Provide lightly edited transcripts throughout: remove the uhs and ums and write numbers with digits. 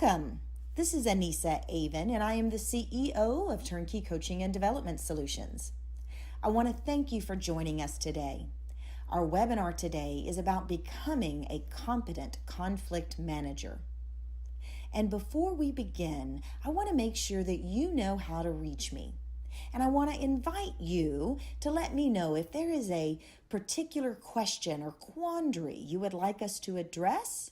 Welcome. This is Anissa Avon, and I am the CEO of Turnkey Coaching and Development Solutions. I want to thank you for joining us today. Our webinar today is about becoming a competent conflict manager. And before we begin, I want to make sure that you know how to reach me. And I want to invite you to let me know if there is a particular question or quandary you would like us to address.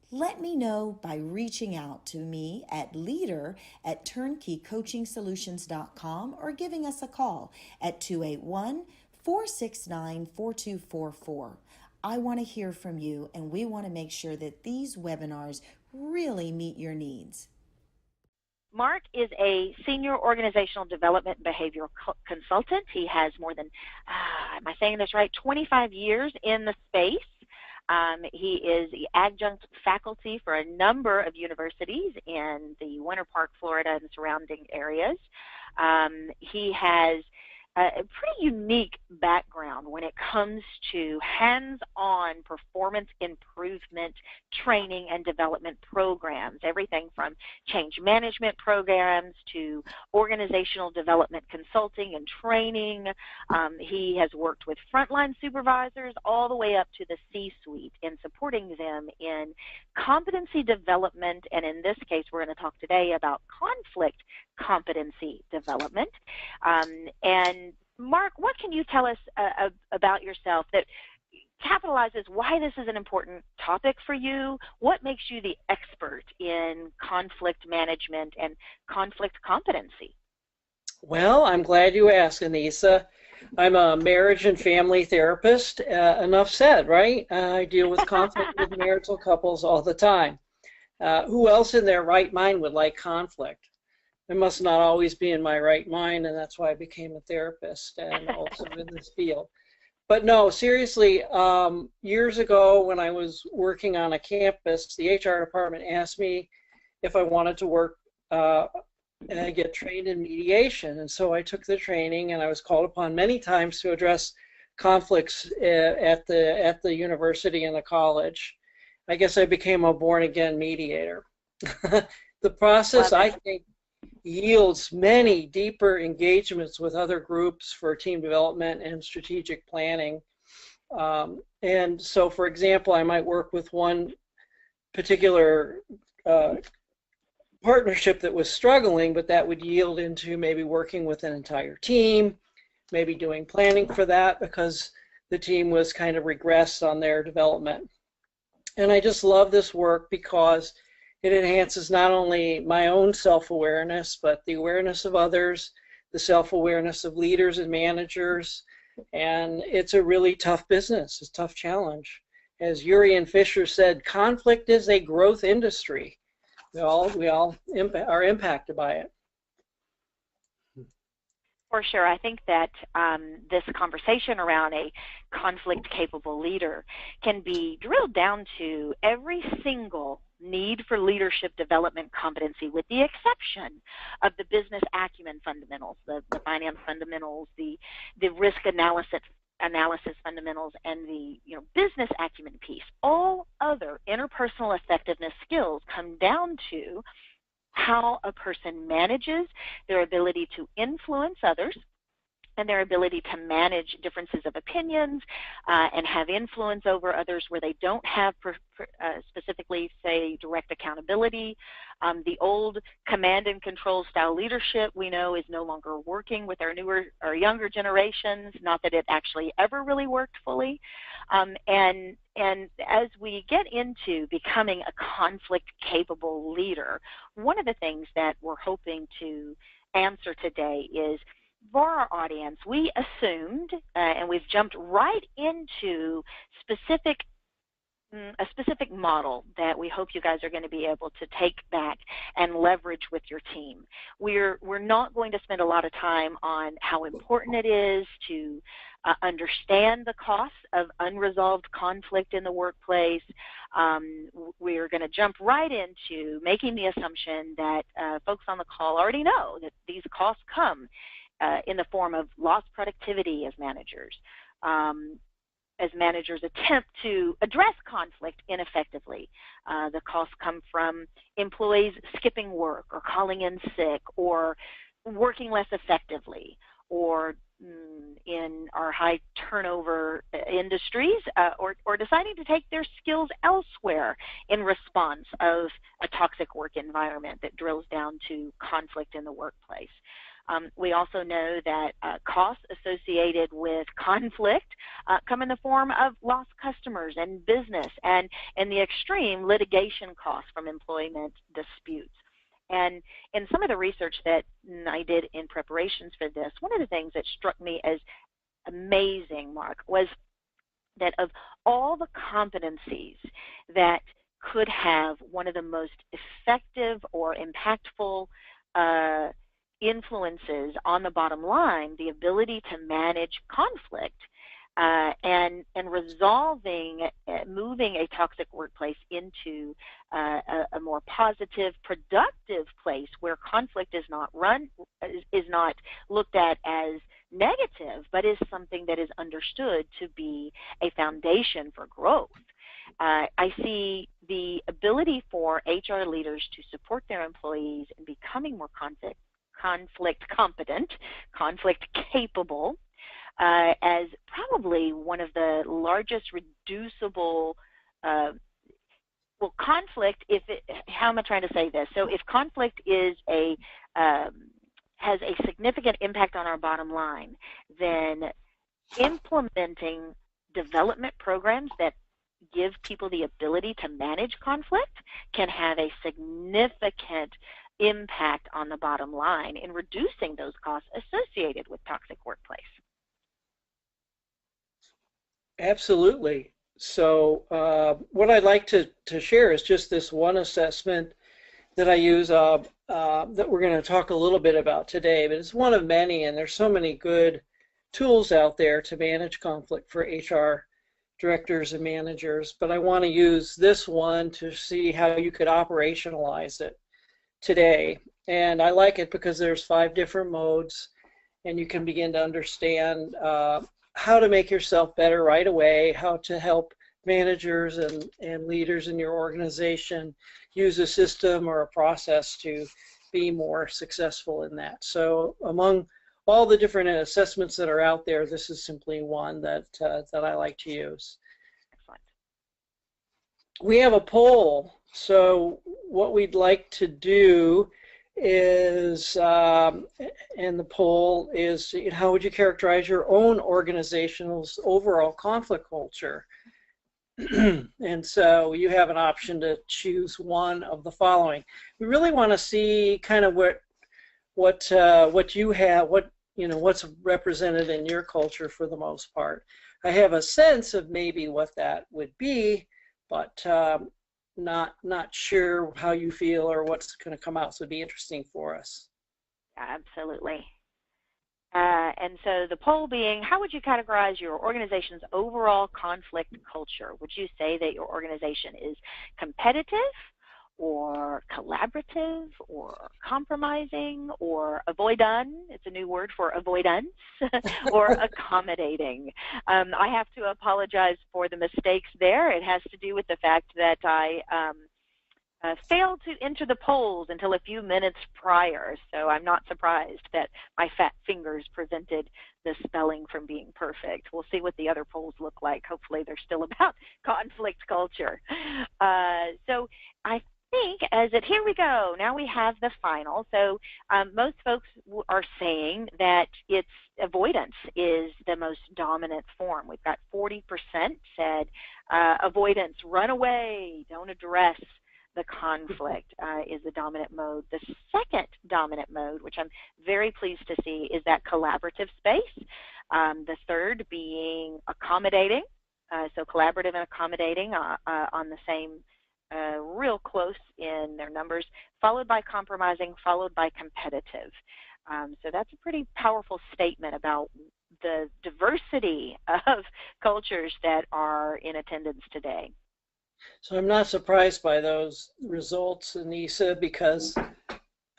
Let me know by reaching out to me at leader@turnkeycoachingsolutions.com or giving us a call at 281-469-4244. I want to hear from you, and we want to make sure that these webinars really meet your needs. Marc is a senior organizational development behavioral consultant. He has more than, am I saying this right, 25 years in the space. He is the adjunct faculty for a number of universities in the Winter Park, Florida, and surrounding areas. He has a pretty unique background when it comes to hands-on performance improvement training and development programs, everything from change management programs to organizational development consulting and training. He has worked with frontline supervisors all the way up to the C-suite in supporting them in competency development, and in this case we're going to talk today about conflict competency development. And Marc, what can you tell us about yourself that capitalizes why this is an important topic for you? What makes you the expert in conflict management and conflict competency? Well, I'm glad you asked, Anissa. I'm a marriage and family therapist. Enough said, right? I deal with conflict with marital couples all the time. Who else in their right mind would like conflict? I must not always be in my right mind, and that's why I became a therapist and also in this field. But no, seriously, years ago when I was working on a campus, the HR department asked me if I wanted to work and get trained in mediation. And so I took the training, and I was called upon many times to address conflicts at the university and the college. I guess I became a born-again mediator. The process, I think, yields many deeper engagements with other groups for team development and strategic planning. And so, for example, I might work with one particular partnership that was struggling, but that would yield into maybe working with an entire team, maybe doing planning for that because the team was kind of regressed on their development. And I just love this work because it enhances not only my own self-awareness, but the awareness of others, the self-awareness of leaders and managers, and it's a really tough business, it's a tough challenge. As Urian Fisher said, conflict is a growth industry. We all are impacted by it. For sure. I think that this conversation around a conflict-capable leader can be drilled down to every single need for leadership development competency, with the exception of the business acumen fundamentals, the finance fundamentals, the risk analysis fundamentals, and the business acumen piece. All other interpersonal effectiveness skills come down to how a person manages their ability to influence others and their ability to manage differences of opinions and have influence over others where they don't have specifically, say, direct accountability. The old command and control style leadership we know is no longer working with our younger generations, not that it actually ever really worked fully. And as we get into becoming a conflict-capable leader, one of the things that we're hoping to answer today is, for our audience, we assumed, and we've jumped right into a specific model that we hope you guys are going to be able to take back and leverage with your team. We're not going to spend a lot of time on how important it is to understand the costs of unresolved conflict in the workplace. We're going to jump right into making the assumption that folks on the call already know that these costs come in the form of lost productivity as managers, as managers attempt to address conflict ineffectively. The costs come from employees skipping work or calling in sick or working less effectively, or in our high turnover industries, or deciding to take their skills elsewhere in response of a toxic work environment that drills down to conflict in the workplace. We also know that costs associated with conflict come in the form of lost customers and business, and in the extreme, litigation costs from employment disputes. And in some of the research that I did in preparations for this, one of the things that struck me as amazing, Marc, was that of all the competencies that could have one of the most effective or impactful influences on the bottom line, the ability to manage conflict and resolving, moving a toxic workplace into a more positive, productive place where conflict is not looked at as negative, but is something that is understood to be a foundation for growth. I see the ability for HR leaders to support their employees in becoming more conflict competent, conflict capable, as probably one of the largest reducible, conflict, how am I trying to say this? So if conflict is has a significant impact on our bottom line, then implementing development programs that give people the ability to manage conflict can have a significant impact on the bottom line in reducing those costs associated with toxic workplace. Absolutely. So what I'd like to share is just this one assessment that I use that we're going to talk a little bit about today, but it's one of many, and there's so many good tools out there to manage conflict for HR directors and managers, but I want to use this one to see how you could operationalize it today. And I like it because there's 5 different modes, and you can begin to understand how to make yourself better right away, how to help managers and leaders in your organization use a system or a process to be more successful in that. So among all the different assessments that are out there, this is simply one that I like to use. Excellent. We have a poll. So what we'd like to do is, and the poll is, how would you characterize your own organization's overall conflict culture? And so you have an option to choose one of the following. We really want to see kind of what you have, what's represented in your culture for the most part. I have a sense of maybe what that would be, but not sure how you feel or what's going to come out, so it'd be interesting for us. Absolutely. And so the poll being, how would you categorize your organization's overall conflict culture? Would you say that your organization is competitive, or collaborative, or compromising, or avoidant? It's a new word for avoidance, or accommodating. I have to apologize for the mistakes there. It has to do with the fact that I failed to enter the polls until a few minutes prior, so I'm not surprised that my fat fingers prevented the spelling from being perfect. We'll see what the other polls look like. Hopefully they're still about conflict culture. So I think here we go. Now we have the final. So most folks are saying that it's avoidance is the most dominant form. We've got 40% said avoidance, run away, don't address the conflict is the dominant mode. The second dominant mode, which I'm very pleased to see, is that collaborative space. The third being accommodating, so collaborative and accommodating on the same, real close in their numbers, followed by compromising, followed by competitive. So that's a pretty powerful statement about the diversity of cultures that are in attendance today. So I'm not surprised by those results, Anissa, because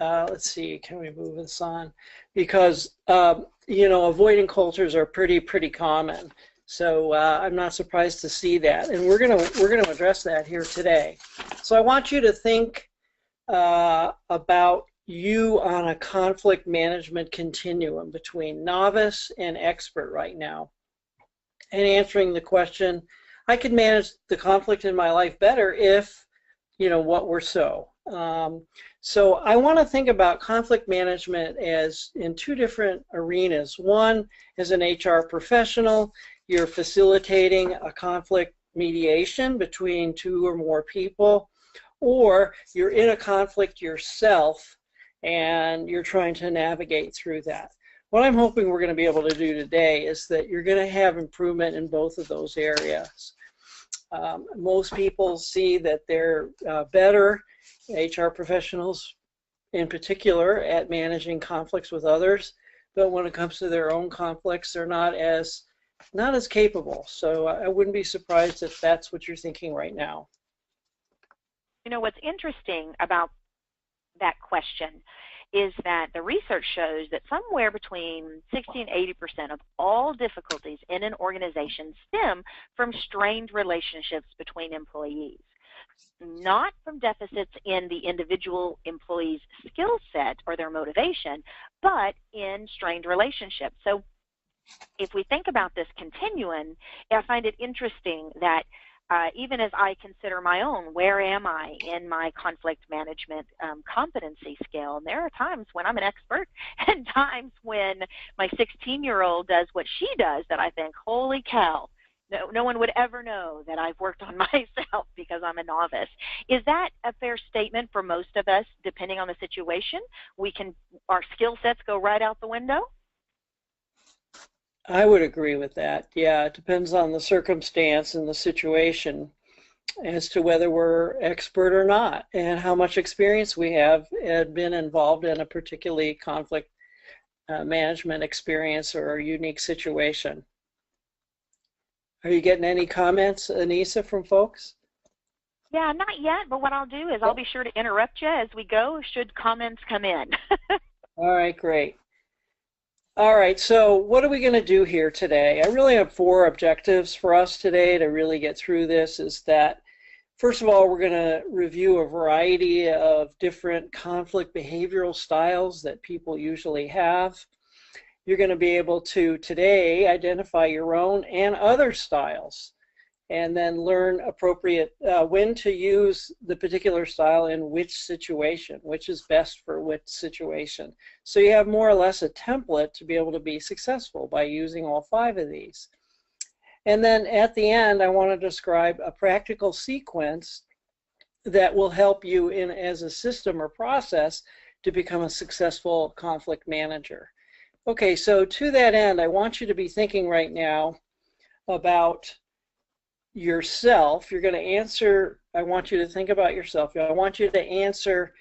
let's see, can we move this on? Because avoiding cultures are pretty common. So I'm not surprised to see that, and we're gonna address that here today. So I want you to think about you on a conflict management continuum between novice and expert right now, and answering the question, I could manage the conflict in my life better if, what were so. So I want to think about conflict management as in two different arenas. One, as an HR professional, you're facilitating a conflict mediation between two or more people, or you're in a conflict yourself and you're trying to navigate through that. What I'm hoping we're going to be able to do today is that you're going to have improvement in both of those areas. Most people see that they're better, HR professionals in particular, at managing conflicts with others, but when it comes to their own conflicts, they're not as capable. So I wouldn't be surprised if that's what you're thinking right now. What's interesting about that question is that the research shows that somewhere between 60 and 80% of all difficulties in an organization stem from strained relationships between employees, not from deficits in the individual employee's skill set or their motivation, but in strained relationships. So if we think about this continuum, I find it interesting that even as I consider my own, where am I in my conflict management competency scale? And there are times when I'm an expert and times when my 16-year-old does what she does that I think, holy cow, no one would ever know that I've worked on myself because I'm a novice. Is that a fair statement for most of us, depending on the situation? Our skill sets go right out the window? I would agree with that. Yeah, it depends on the circumstance and the situation as to whether we're expert or not and how much experience we have been involved in a particularly conflict management experience or a unique situation. Are you getting any comments, Anissa, from folks? Yeah, not yet, but what I'll do is I'll be sure to interrupt you as we go should comments come in. All right, great. All right, so what are we going to do here today? I really have 4 objectives for us today to really get through this. Is that, first of all, we're going to review a variety of different conflict behavioral styles that people usually have. You're going to be able to today identify your own and other styles, and then learn appropriate when to use the particular style in which situation, which is best for which situation. So you have more or less a template to be able to be successful by using all 5 of these. And then at the end, I want to describe a practical sequence that will help you as a system or process to become a successful conflict manager. Okay, so to that end, I want you to be thinking right now about yourself. You're going to answer, I want you to think about yourself. I want you to answer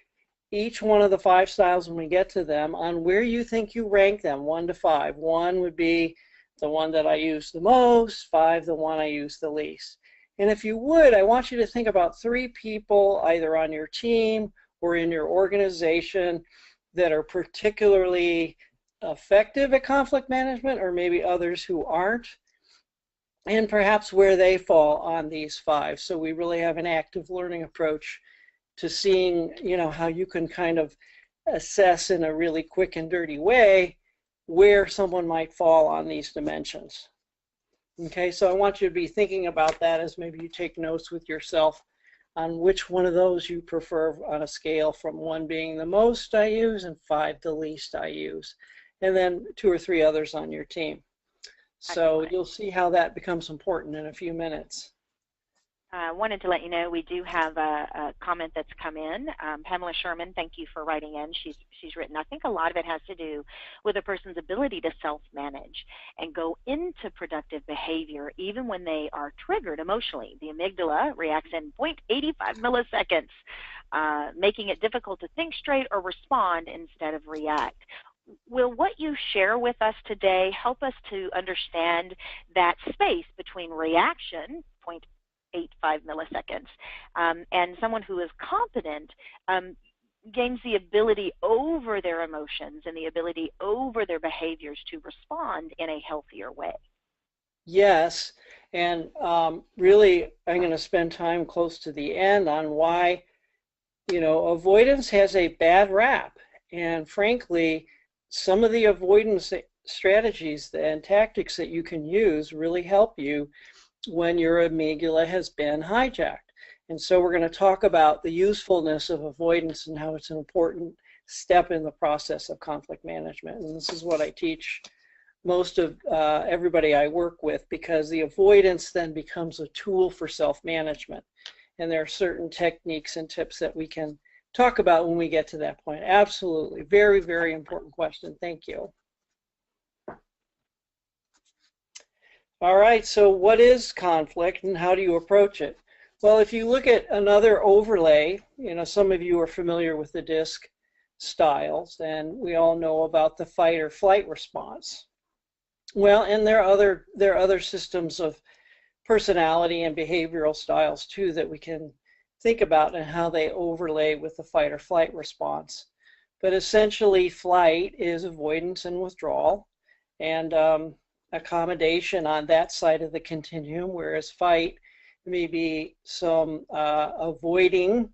each one of the 5 styles when we get to them on where you think you rank them, 1 to 5. 1 would be the one that I use the most, 5 the one I use the least. And if you would, I want you to think about 3 people either on your team or in your organization that are particularly effective at conflict management, or maybe others who aren't, and perhaps where they fall on these 5. So we really have an active learning approach to seeing, how you can kind of assess in a really quick and dirty way where someone might fall on these dimensions. Okay, so I want you to be thinking about that as maybe you take notes with yourself on which one of those you prefer on a scale from 1 being the most I use and 5 the least I use, and then 2 or 3 others on your team. So you'll see how that becomes important in a few minutes. I wanted to let you know we do have a comment that's come in. Pamela Sherman, thank you for writing in. She's written, I think a lot of it has to do with a person's ability to self-manage and go into productive behavior even when they are triggered emotionally. The amygdala reacts in 0.85 milliseconds, making it difficult to think straight or respond instead of react. Will what you share with us today help us to understand that space between reaction, 0.85 milliseconds, and someone who is competent gains the ability over their emotions and the ability over their behaviors to respond in a healthier way? Yes, and really I'm going to spend time close to the end on why, avoidance has a bad rap. And frankly, some of the avoidance strategies and tactics that you can use really help you when your amygdala has been hijacked. And so we're going to talk about the usefulness of avoidance and how it's an important step in the process of conflict management. And this is what I teach most of everybody I work with, because the avoidance then becomes a tool for self-management. And there are certain techniques and tips that we can talk about when we get to that point. Absolutely. Very, very important question. Thank you. All right, so what is conflict and how do you approach it? Well, if you look at another overlay, some of you are familiar with the DISC styles, and we all know about the fight or flight response. Well, and there are other systems of personality and behavioral styles too that we can think about and how they overlay with the fight or flight response. But essentially, flight is avoidance and withdrawal, and accommodation on that side of the continuum, whereas fight may be some avoiding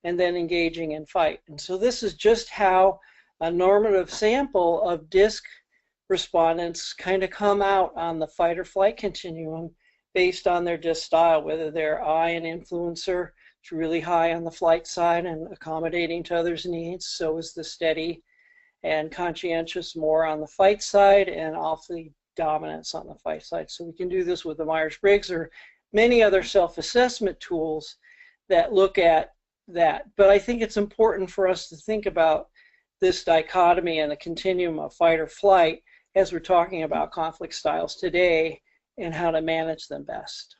and then engaging in fight. And so this is just how a normative sample of DISC respondents kind of come out on the fight or flight continuum based on their DISC style, whether they're I, an influencer, it's really high on the flight side and accommodating to others' needs. So is the steady and conscientious more on the fight side, and awfully dominance on the fight side. So we can do this with the Myers-Briggs or many other self-assessment tools that look at that. But I think it's important for us to think about this dichotomy and the continuum of fight or flight as we're talking about conflict styles today and how to manage them best.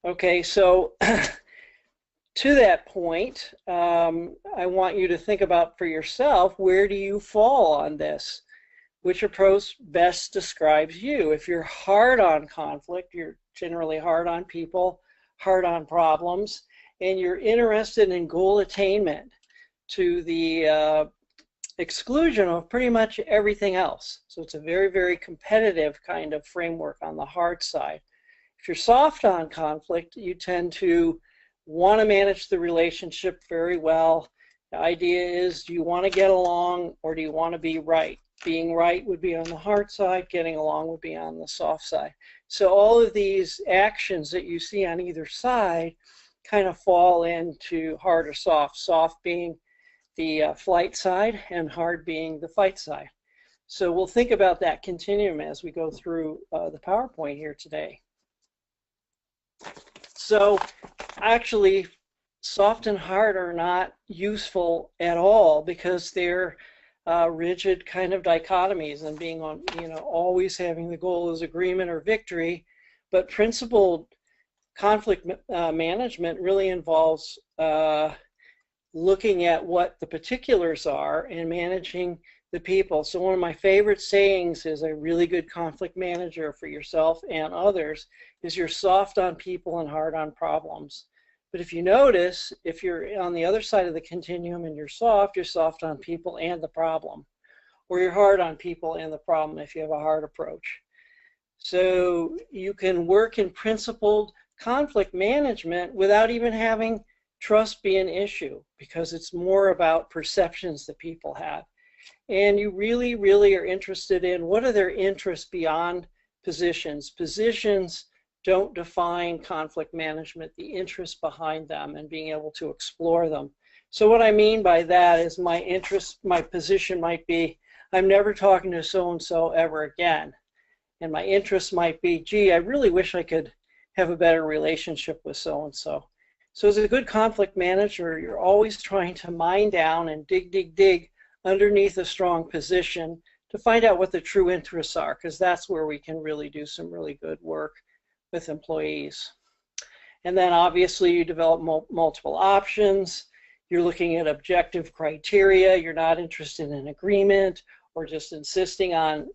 Okay, so to that point, I want you to think about for yourself, where do you fall on this? Which approach best describes you? If you're hard on conflict, you're generally hard on people, hard on problems, and you're interested in goal attainment to the exclusion of pretty much everything else. So it's a very, very competitive kind of framework on the hard side. If you're soft on conflict, you tend to want to manage the relationship very well. The idea is, do you want to get along or do you want to be right? Being right would be on the hard side, getting along would be on the soft side. So all of these actions that you see on either side kind of fall into hard or soft, soft being the flight side and hard being the fight side. So we'll think about that continuum as we go through the PowerPoint here today. So actually, soft and hard are not useful at all because they're rigid kind of dichotomies, and being on, always having the goal as agreement or victory. But principled conflict management really involves looking at what the particulars are and managing the people. So one of my favorite sayings is, a really good conflict manager for yourself and others is, you're soft on people and hard on problems. But if you notice, if you're on the other side of the continuum and you're soft on people and the problem, or you're hard on people and the problem if you have a hard approach. So you can work in principled conflict management without even having trust be an issue, because it's more about perceptions that people have. And you really, really are interested in what are their interests beyond positions. Positions don't define conflict management, the interests behind them and being able to explore them. So what I mean by that is, my interest, my position might be, I'm never talking to so-and-so ever again. And my interest might be, gee, I really wish I could have a better relationship with so-and-so. So as a good conflict manager, you're always trying to mine down and dig underneath a strong position to find out what the true interests are, because that's where we can really do some really good work with employees. And then obviously you develop multiple options. You're looking at objective criteria. You're not interested in agreement or just insisting on,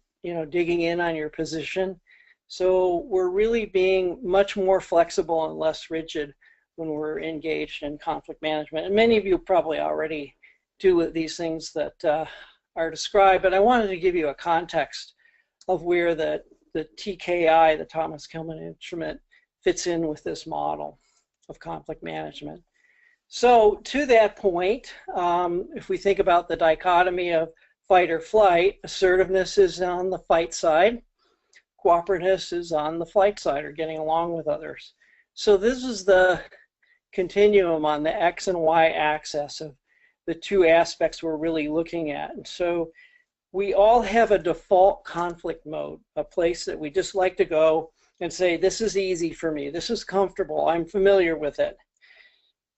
digging in on your position. So we're really being much more flexible and less rigid when we're engaged in conflict management. And many of you probably already do these things that are described, but I wanted to give you a context of where the TKI, the Thomas Kilmann instrument, fits in with this model of conflict management. So to that point, if we think about the dichotomy of fight or flight, assertiveness is on the fight side, cooperativeness is on the flight side, or getting along with others. So this is the continuum on the X and Y axis of the two aspects we're really looking at. And so we all have a default conflict mode, a place that we just like to go and say, this is easy for me, this is comfortable, I'm familiar with it.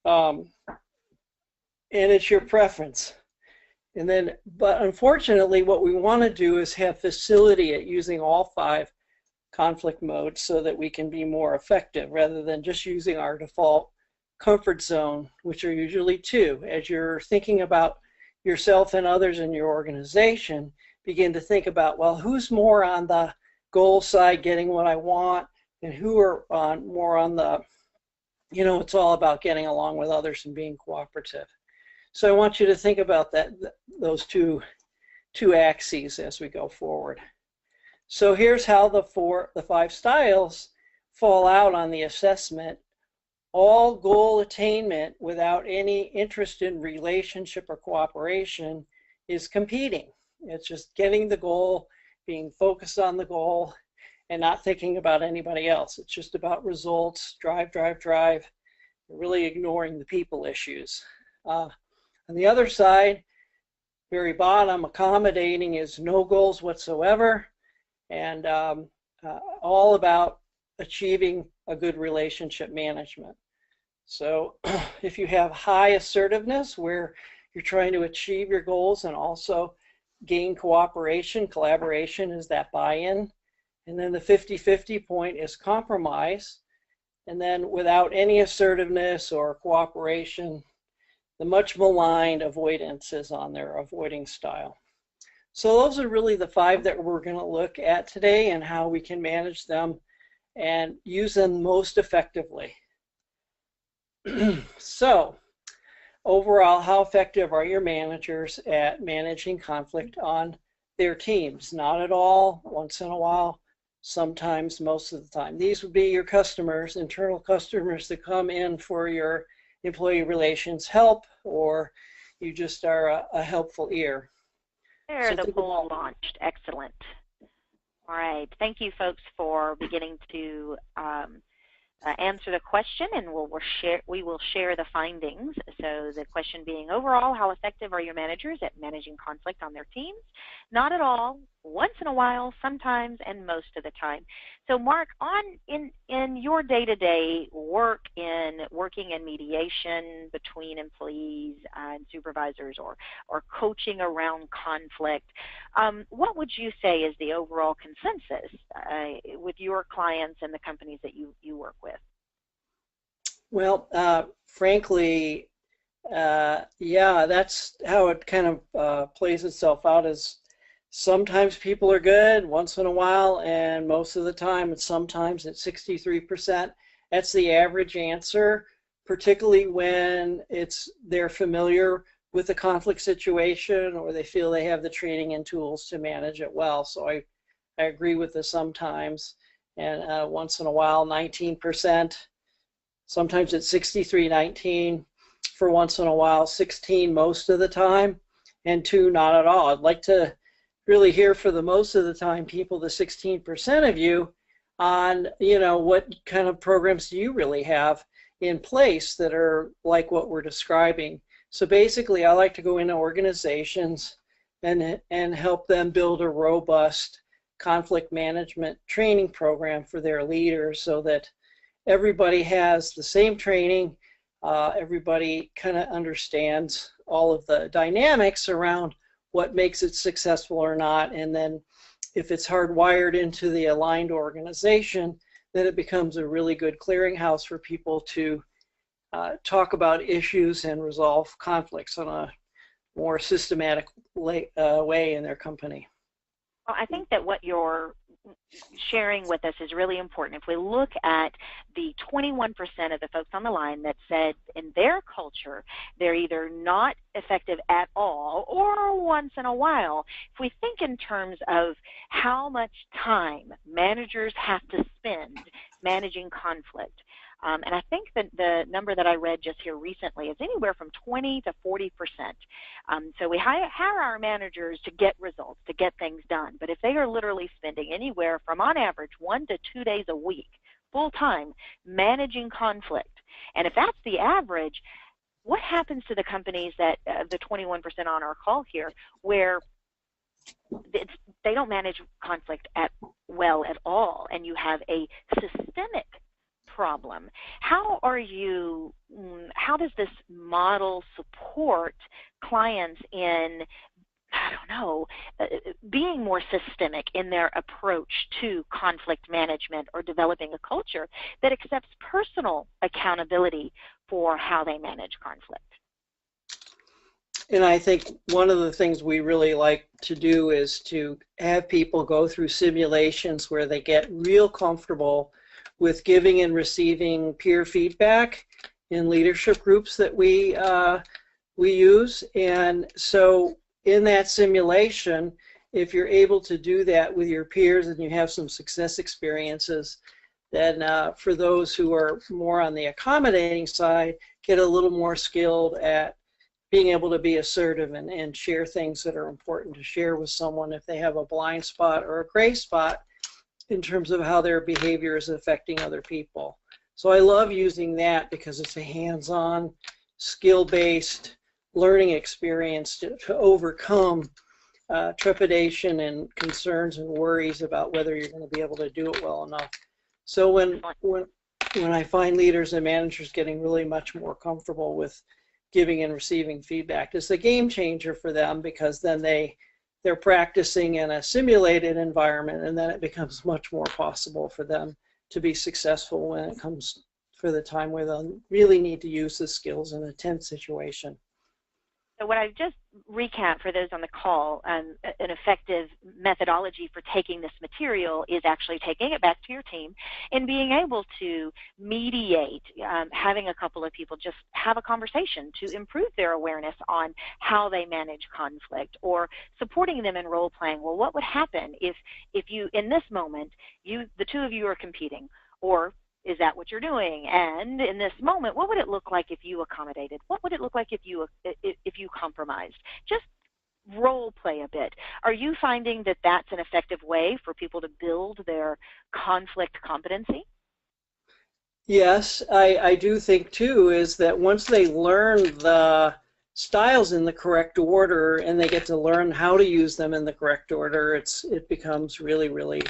And it's your preference. And then, but unfortunately, what we want to do is have facility at using all 5 conflict modes so that we can be more effective rather than just using our default comfort zone, which are usually 2. As you're thinking about yourself and others in your organization, begin to think about, well, who's more on the goal side, getting what I want, and who are more on the, you know, it's all about getting along with others and being cooperative. So I want you to think about that, those two axes as we go forward. So here's how the 5 styles fall out on the assessment. All goal attainment without any interest in relationship or cooperation is competing. It's just getting the goal, being focused on the goal, and not thinking about anybody else. It's just about results, drive, really ignoring the people issues. On the other side, very bottom, accommodating is no goals whatsoever, and all about achieving a good relationship management. So if you have high assertiveness where you're trying to achieve your goals and also gain cooperation, collaboration is that buy-in. And then the 50-50 point is compromise. And then without any assertiveness or cooperation, the much maligned avoidance is on their avoiding style. So those are really the 5 that we're going to look at today and how we can manage them and use them most effectively. So overall, how effective are your managers at managing conflict on their teams? Not at all, once in a while, sometimes, most of the time. These would be your customers, internal customers that come in for your employee relations help, or you just are a helpful ear. There, the poll launched. Excellent. All right. Thank you, folks, for beginning to answer the question, and we will share the findings. So the question being, overall, how effective are your managers at managing conflict on their teams? Not at all, once in a while, sometimes, and most of the time. So Marc, in your day-to-day work in working in mediation between employees and supervisors, or coaching around conflict, what would you say is the overall consensus with your clients and the companies that you work with? Well, frankly, yeah, that's how it kind of plays itself out. Is sometimes people are good once in a while, and most of the time, sometimes it's 63%. That's the average answer, particularly when they're familiar with the conflict situation or they feel they have the training and tools to manage it well. So I agree with the sometimes, and once in a while, 19%. Sometimes it's 63-19 for once in a while, 16 most of the time, and 2 not at all. I'd like to really hear for the most of the time people, the 16% of you, on, you know, what kind of programs do you really have in place that are like what we're describing. So basically, I like to go into organizations and help them build a robust conflict management training program for their leaders so that everybody has the same training, everybody kind of understands all of the dynamics around what makes it successful or not, and then if it's hardwired into the aligned organization, then it becomes a really good clearinghouse for people to talk about issues and resolve conflicts on a more systematic way in their company. Well, I think that what you're sharing with us is really important. If we look at the 21% of the folks on the line that said in their culture they're either not effective at all or once in a while, if we think in terms of how much time managers have to spend managing conflict, and I think that the number that I read just here recently is anywhere from 20 to 40%. So we hire our managers to get results, to get things done. But if they are literally spending anywhere from, on average, 1 to 2 days a week, full time, managing conflict, and if that's the average, what happens to the companies that, the 21% on our call here, where they don't manage conflict well at all, and you have a systemic problem? How does this model support clients in, I don't know, being more systemic in their approach to conflict management, or developing a culture that accepts personal accountability for how they manage conflict? And I think one of the things we really like to do is to have people go through simulations where they get real comfortable with giving and receiving peer feedback in leadership groups that we use. And so in that simulation, if you're able to do that with your peers and you have some success experiences, then for those who are more on the accommodating side, get a little more skilled at being able to be assertive and share things that are important to share with someone if they have a blind spot or a gray spot in terms of how their behavior is affecting other people. So I love using that because it's a hands-on, skill-based learning experience to overcome trepidation and concerns and worries about whether you're going to be able to do it well enough. So when I find leaders and managers getting really much more comfortable with giving and receiving feedback, it's a game changer for them, because then they're practicing in a simulated environment, and then it becomes much more possible for them to be successful when it comes for the time where they'll really need to use the skills in a tense situation. So what I've just recapped for those on the call, an effective methodology for taking this material is actually taking it back to your team and being able to mediate, having a couple of people just have a conversation to improve their awareness on how they manage conflict, or supporting them in role playing. Well, what would happen if you, in this moment, the two of you are competing, or is that what you're doing? And in this moment, what would it look like if you accommodated? What would it look like if you compromised? Just role play a bit. Are you finding that that's an effective way for people to build their conflict competency? Yes, I do think too is that once they learn the styles in the correct order and they get to learn how to use them in the correct order, it becomes really, really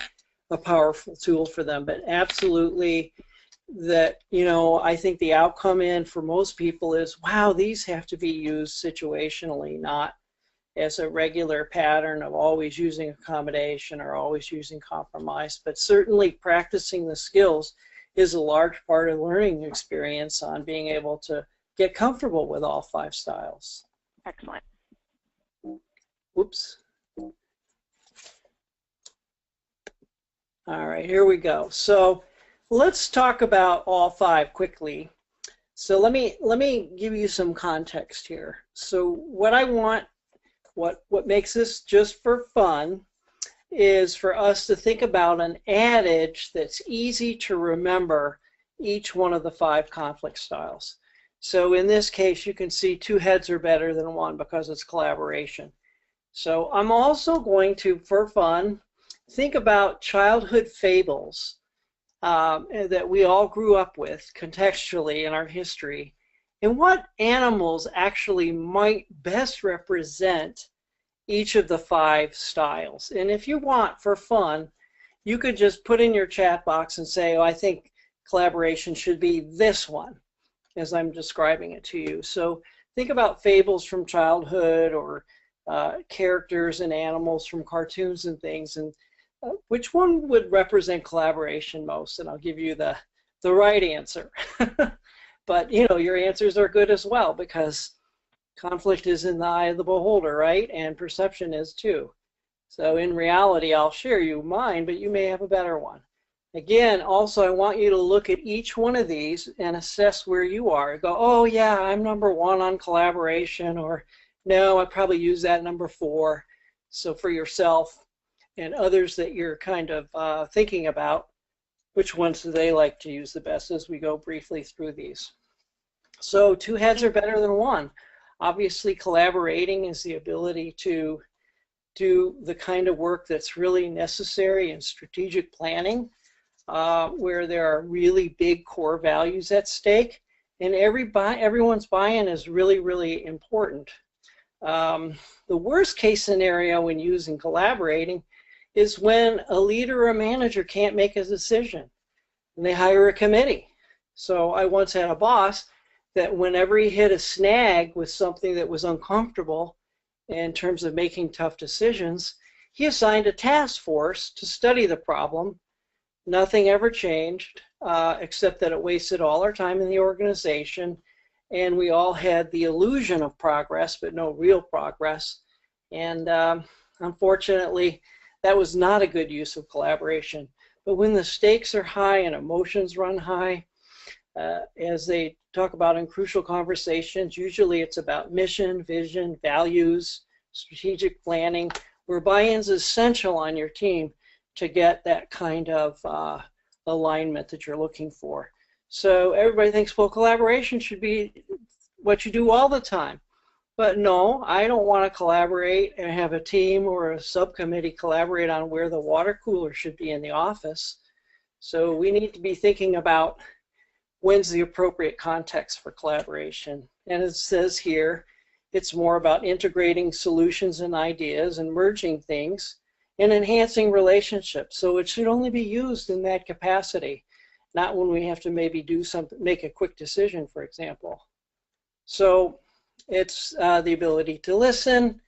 a powerful tool for them. But absolutely, that, I think the outcome for most people is, wow, these have to be used situationally, not as a regular pattern of always using accommodation or always using compromise. But certainly practicing the skills is a large part of learning experience on being able to get comfortable with all 5 styles. Excellent. Whoops. All right, here we go. So let's talk about all 5 quickly. So let me give you some context here. So what I want, what makes this just for fun, is for us to think about an adage that's easy to remember each one of the 5 conflict styles. So in this case, you can see 2 heads are better than 1 because it's collaboration. So I'm also going to, for fun, think about childhood fables that we all grew up with contextually in our history, and what animals actually might best represent each of the 5 styles. And if you want, for fun, you could just put in your chat box and say, oh, I think collaboration should be this one, as I'm describing it to you. So think about fables from childhood, or characters and animals from cartoons and things, and which one would represent collaboration most? And I'll give you the right answer. But your answers are good as well, because conflict is in the eye of the beholder, right? And perception is too. So in reality, I'll share you mine, but you may have a better one. Again, also, I want you to look at each one of these and assess where you are. Go, oh yeah, I'm number 1 on collaboration, or no, I probably use that number 4. So for yourself and others that you're kind of thinking about, which ones do they like to use the best as we go briefly through these. So 2 heads are better than 1. Obviously, collaborating is the ability to do the kind of work that's really necessary in strategic planning, where there are really big core values at stake, and everyone's buy-in is really, really important. The worst case scenario when using collaborating is when a leader or a manager can't make a decision and they hire a committee. So I once had a boss that whenever he hit a snag with something that was uncomfortable in terms of making tough decisions, he assigned a task force to study the problem. Nothing ever changed, except that it wasted all our time in the organization, and we all had the illusion of progress, but no real progress. And unfortunately, that was not a good use of collaboration. But when the stakes are high and emotions run high, as they talk about in crucial conversations, usually it's about mission, vision, values, strategic planning, where buy-in is essential on your team to get that kind of alignment that you're looking for. So everybody thinks, well, collaboration should be what you do all the time. But no, I don't want to collaborate and have a team or a subcommittee collaborate on where the water cooler should be in the office. So we need to be thinking about when's the appropriate context for collaboration. And it says here, it's more about integrating solutions and ideas and merging things and enhancing relationships. So it should only be used in that capacity, not when we have to maybe do something, make a quick decision, for example. So it's the ability to listen,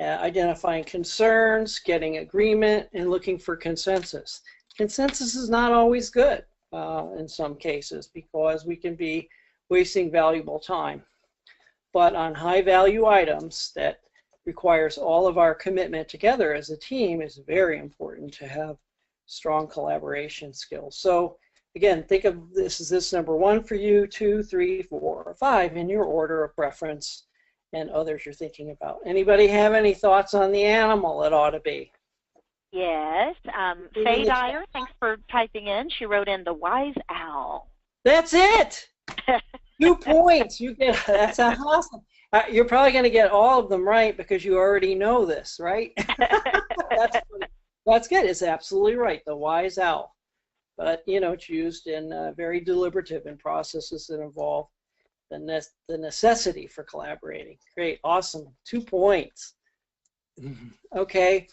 identifying concerns, getting agreement, and looking for consensus. Consensus is not always good in some cases because we can be wasting valuable time. But on high value items that requires all of our commitment together as a team is very important to have strong collaboration skills. So again, think of this as this number 1 for you, 2, 3, 4, or 5 in your order of preference, and others you're thinking about. Anybody have any thoughts on the animal it ought to be? Yes. Faye Dyer, thanks for typing in. She wrote in the wise owl. That's it. 2 points. You get. That's awesome. You're probably going to get all of them right because you already know this, right? That's good. It's absolutely right. The wise owl. But you know, it's used in very deliberative in processes that involve the necessity for collaborating. Great. Awesome. 2 points. Okay.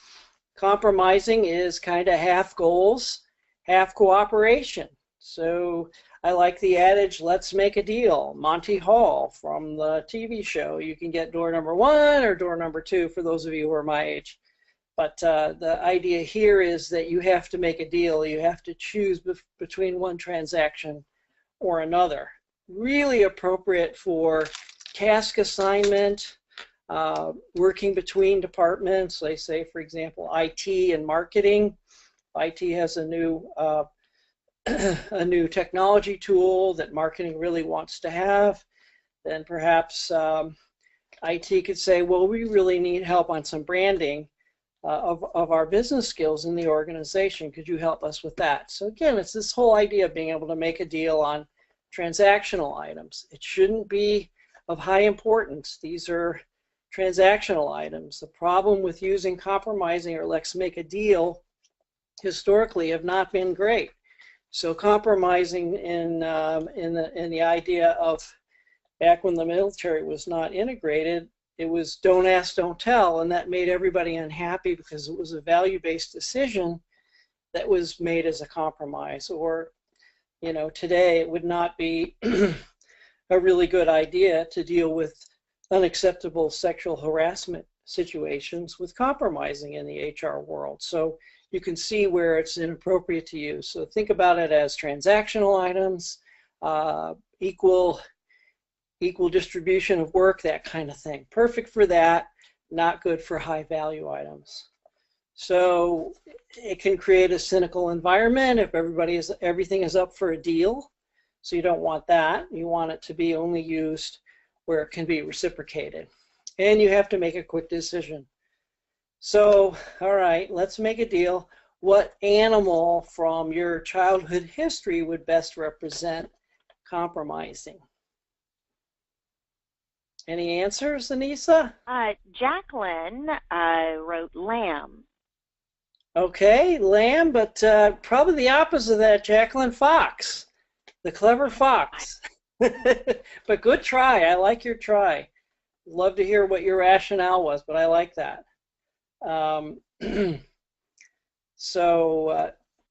Compromising is kind of half goals, half cooperation. So I like the adage, let's make a deal. Monty Hall from the TV show. You can get door number 1 or door number 2 for those of you who are my age. But the idea here is that you have to make a deal. You have to choose between one transaction or another. Really appropriate for task assignment, working between departments. They say, for example, IT and marketing. IT has a new technology tool that marketing really wants to have. Then perhaps IT could say, well, we really need help on some branding of our business skills in the organization. Could you help us with that? So again, it's this whole idea of being able to make a deal on transactional items. It shouldn't be of high importance. These are transactional items. The problem with using compromising or let's make a deal historically have not been great. So compromising in the idea of back when the military was not integrated, it was don't ask, don't tell, and that made everybody unhappy because it was a value-based decision that was made as a compromise. Or, you know, today it would not be a really good idea to deal with unacceptable sexual harassment situations with compromising in the HR world. So you can see where it's inappropriate to use. So think about it as transactional items, equal distribution of work, that kind of thing. Perfect for that, not good for high value items. So it can create a cynical environment if everything is up for a deal. So you don't want that. You want it to be only used where it can be reciprocated. And you have to make a quick decision. So, all right, let's make a deal. What animal from your childhood history would best represent compromising? Any answers, Anissa? Jacqueline wrote lamb. Okay, lamb, but probably the opposite of that, Jacqueline, fox. The clever fox. But good try. I like your try. Love to hear what your rationale was, but I like that.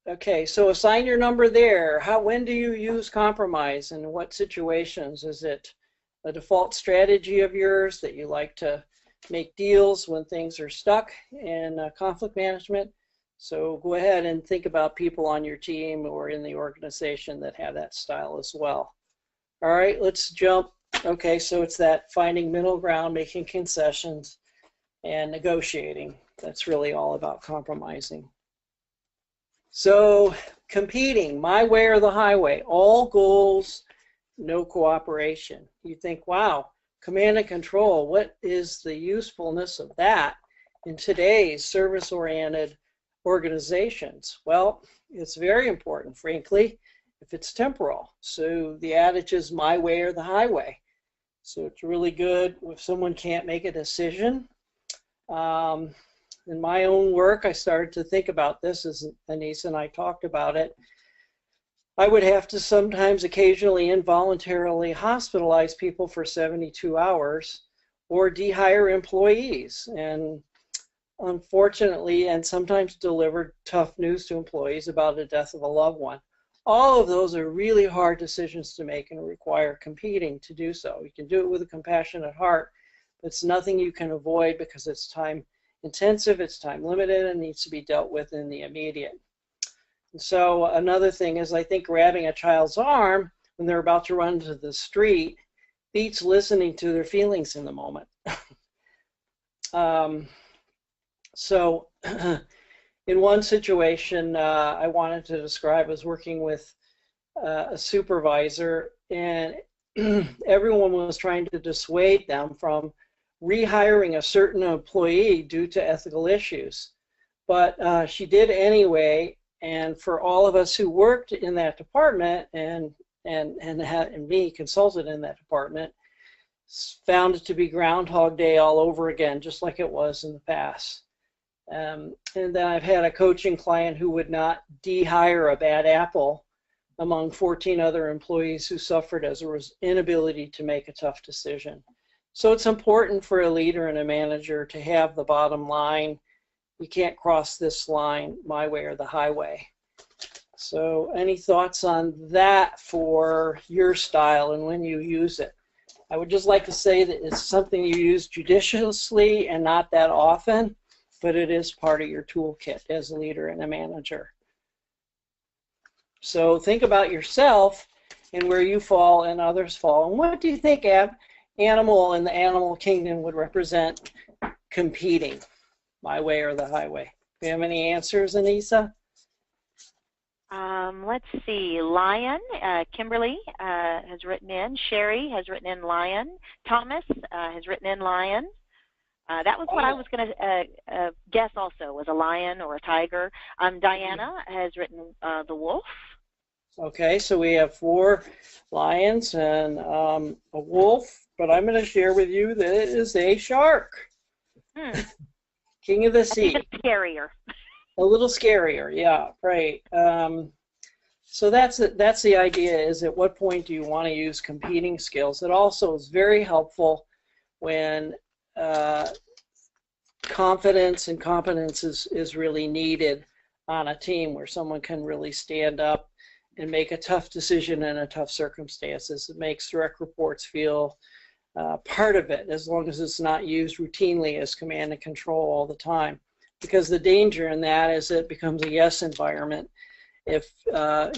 Okay, so assign your number there. When do you use compromise, and in what situations? Is it a default strategy of yours that you like to make deals when things are stuck in conflict management? So go ahead and think about people on your team or in the organization that have that style as well. All right, let's jump. Okay, so it's that finding middle ground, making concessions, and negotiating. That's really all about compromising. So competing, my way or the highway, all goals, no cooperation. You think, wow, command and control, what is the usefulness of that in today's service-oriented organizations? Well, it's very important, frankly, if it's temporal. So the adage is my way or the highway. So it's really good if someone can't make a decision. In my own work, I started to think about this, as Anissa and I talked about it. I would have to sometimes occasionally involuntarily hospitalize people for 72 hours or dehire employees, and unfortunately, and sometimes deliver tough news to employees about the death of a loved one. All of those are really hard decisions to make and require competing to do so. You can do it with a compassionate heart, but it's nothing you can avoid because it's time intensive, it's time limited, and needs to be dealt with in the immediate. And so another thing is, I think grabbing a child's arm when they're about to run to the street beats listening to their feelings in the moment. So in one situation I wanted to describe, I was working with a supervisor, and everyone was trying to dissuade them from rehiring a certain employee due to ethical issues. But she did anyway, and for all of us who worked in that department and me consulted in that department, found it to be Groundhog Day all over again, just like it was in the past. And then I've had a coaching client who would not de-hire a bad apple among 14 other employees who suffered as a inability to make a tough decision. So it's important for a leader and a manager to have the bottom line. You can't cross this line, my way or the highway. So any thoughts on that for your style and when you use it? I would just like to say that it's something you use judiciously and not that often, but it is part of your toolkit as a leader and a manager. So think about yourself and where you fall and others fall. And what do you think animal in the animal kingdom would represent competing, my way or the highway? Do you have any answers, Anissa? Let's see. Lion, Kimberly has written in. Sherry has written in lion. Thomas has written in lion. That was what I was going to guess also, was a lion or a tiger. Diana has written the wolf. Okay, so we have 4 lions and a wolf, but I'm going to share with you that it is a shark. King of the sea. It's scarier. A little scarier, yeah, right. So that's the idea, is at what point do you want to use competing skills? It also is very helpful when confidence and competence is really needed on a team, where someone can really stand up and make a tough decision in a tough circumstances. It makes direct reports feel part of it, as long as it's not used routinely as command and control all the time. Because the danger in that is it becomes a yes environment. If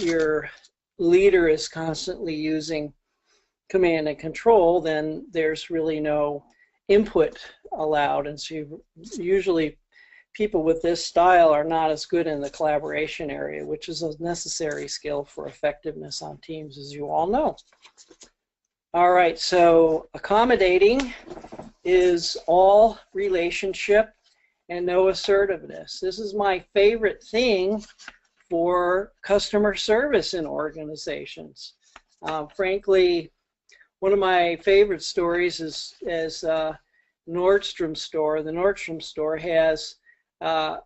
your leader is constantly using command and control, then there's really no input allowed, and so usually people with this style are not as good in the collaboration area, which is a necessary skill for effectiveness on teams, as you all know. All right, so accommodating is all relationship and no assertiveness. This is my favorite thing for customer service in organizations. Frankly, one of my favorite stories is Nordstrom store. The Nordstrom store has a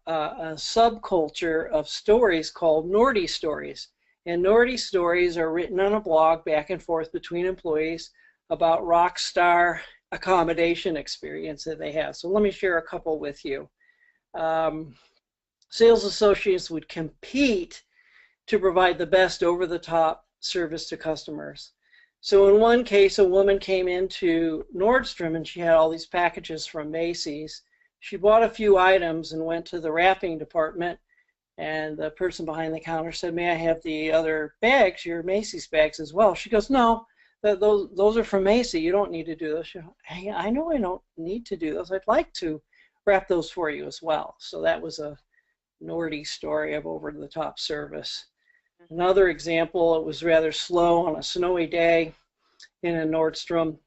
subculture of stories called Nordy stories. And Nordy stories are written on a blog back and forth between employees about rock star accommodation experience that they have. So let me share a couple with you. Sales associates would compete to provide the best over-the-top service to customers. So in one case, a woman came into Nordstrom and she had all these packages from Macy's. She bought a few items and went to the wrapping department, and the person behind the counter said, "May I have the other bags, your Macy's bags as well?" She goes, "No, those are from Macy. You don't need to do those." She goes, "Hey, I know I don't need to do those. I'd like to wrap those for you as well." So that was a Nordy story of over-the-top service. Another example, it was rather slow on a snowy day in a Nordstrom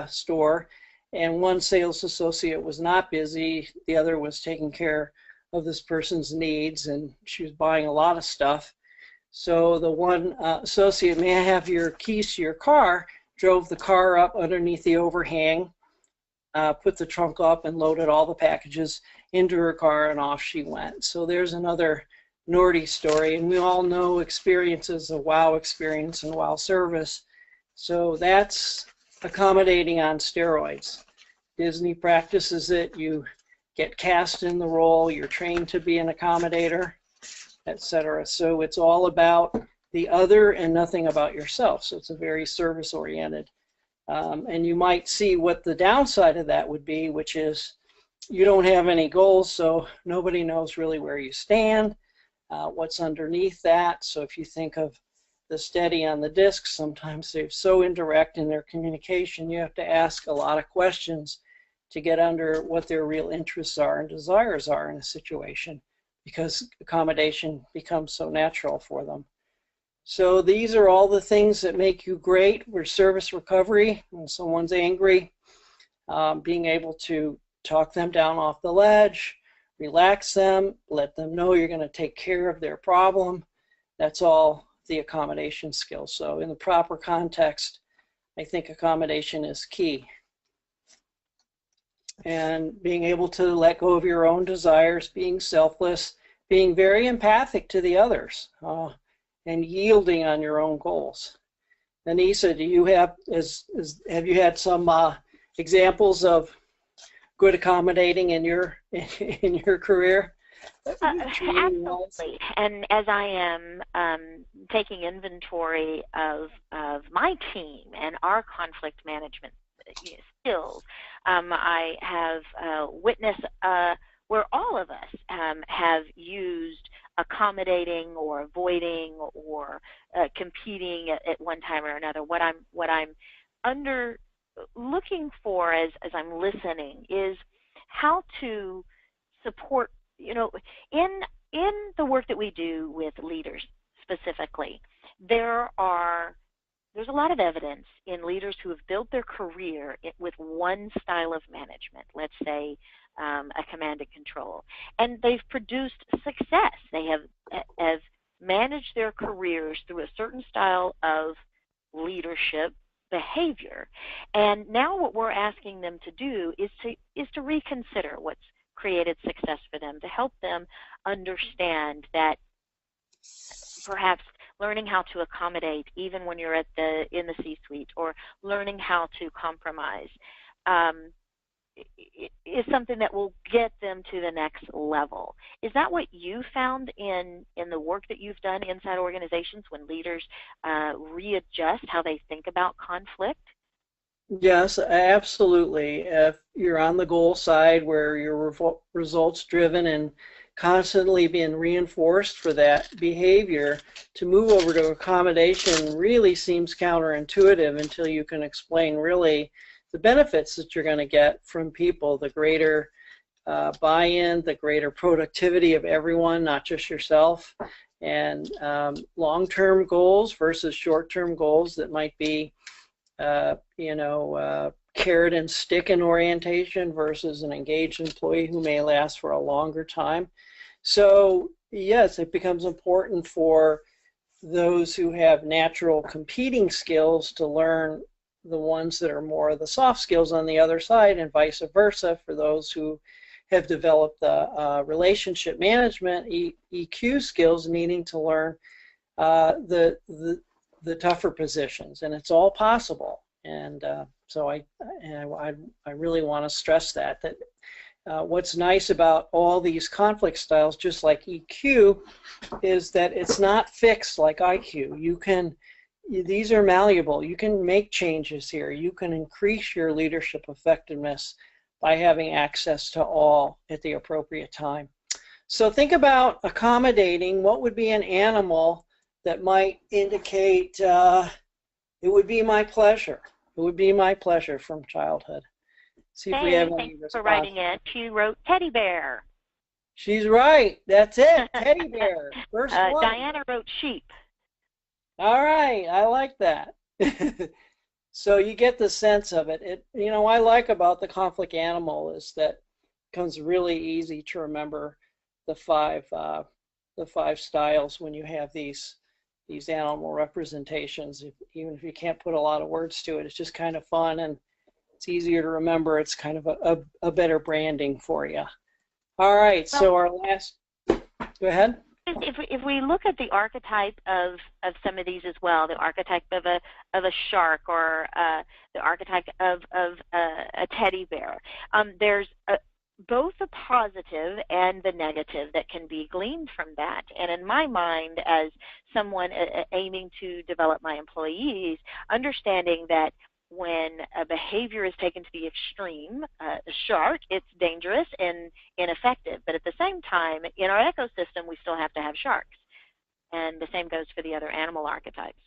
store, and one sales associate was not busy. The other was taking care of this person's needs, and she was buying a lot of stuff. So the one associate, "May I have your keys to your car?" drove the car up underneath the overhang, put the trunk up, and loaded all the packages into her car, and off she went. So there's another Nordy story, and we all know experiences of wow experience and wow service. So that's accommodating on steroids. Disney practices it. You get cast in the role, you're trained to be an accommodator, etc. So it's all about the other and nothing about yourself. So it's a very service oriented. And you might see what the downside of that would be, which is you don't have any goals, so nobody knows really where you stand, what's underneath that. So if you think of the steady on the disc, sometimes they're so indirect in their communication, you have to ask a lot of questions to get under what their real interests are and desires are in a situation, because accommodation becomes so natural for them. So these are all the things that make you great for service recovery. When someone's angry, being able to talk them down off the ledge, relax them, let them know you're going to take care of their problem. That's all the accommodation skills. So in the proper context, I think accommodation is key. And being able to let go of your own desires, being selfless, being very empathic to the others, and yielding on your own goals. Anissa, do you have you had some examples of good accommodating in your career? Absolutely. And as I am taking inventory of my team and our conflict management skills, I have witnessed where all of us have used accommodating or avoiding or competing at one time or another. What I'm looking for as I'm listening is how to support, in the work that we do with leaders specifically, there's a lot of evidence in leaders who have built their career with one style of management, let's say a command and control, and they've produced success. They have managed their careers through a certain style of leadership behavior, and now what we're asking them to do is to reconsider what's created success for them, to help them understand that perhaps learning how to accommodate even when you're in the C-suite, or learning how to compromise is something that will get them to the next level. Is that what you found in the work that you've done inside organizations when leaders readjust how they think about conflict? Yes, absolutely. If you're on the goal side where you're results driven and constantly being reinforced for that behavior, to move over to accommodation really seems counterintuitive until you can explain really the benefits that you're going to get from people, the greater buy-in, the greater productivity of everyone, not just yourself, and long-term goals versus short-term goals that might be, carrot and stick in orientation versus an engaged employee who may last for a longer time. So yes, it becomes important for those who have natural competing skills to learn the ones that are more of the soft skills on the other side, and vice versa for those who have developed the relationship management EQ skills, needing to learn the tougher positions. And it's all possible. And so I really want to stress that what's nice about all these conflict styles, just like EQ, is that it's not fixed like IQ. These are malleable. You can make changes here. You can increase your leadership effectiveness by having access to all at the appropriate time. So think about accommodating. What would be an animal that might indicate it would be my pleasure? It would be my pleasure from childhood. See if we have any response. For writing in. She wrote teddy bear. She's right. That's it. Teddy bear. First one. Diana wrote sheep. All right. I like that. So you get the sense of it. I like about the conflict animal is that it becomes really easy to remember the five styles when you have these animal representations. Even if you can't put a lot of words to it, it's just kind of fun and it's easier to remember. It's kind of a better branding for you. All right. So our last. Go ahead. If we look at the archetype of some of these as well, the archetype of a shark or the archetype of a teddy bear, there's both the positive and the negative that can be gleaned from that. And in my mind, as someone aiming to develop my employees, understanding that when a behavior is taken to the extreme, a shark, it's dangerous and ineffective. But at the same time, in our ecosystem, we still have to have sharks. And the same goes for the other animal archetypes.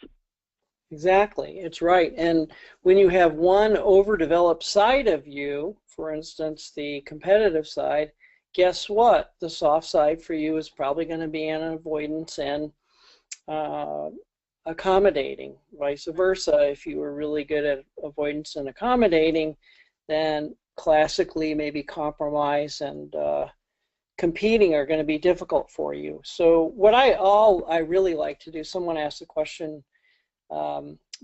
Exactly. It's right. And when you have one overdeveloped side of you, for instance, the competitive side, guess what? The soft side for you is probably going to be an avoidance and accommodating. Vice versa, if you were really good at avoidance and accommodating, then classically maybe compromise and competing are going to be difficult for you. So what I really like to do, someone asked a question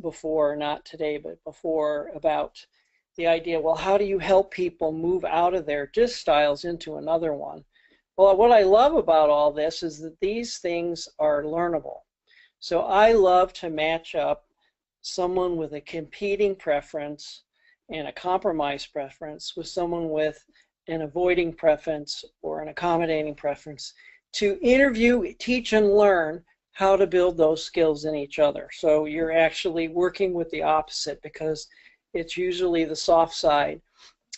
before, not today, but before, about the idea, well, how do you help people move out of their DISC styles into another one? Well, what I love about all this is that these things are learnable. So I love to match up someone with a competing preference and a compromise preference with someone with an avoiding preference or an accommodating preference to interview, teach, and learn how to build those skills in each other. So you're actually working with the opposite because it's usually the soft side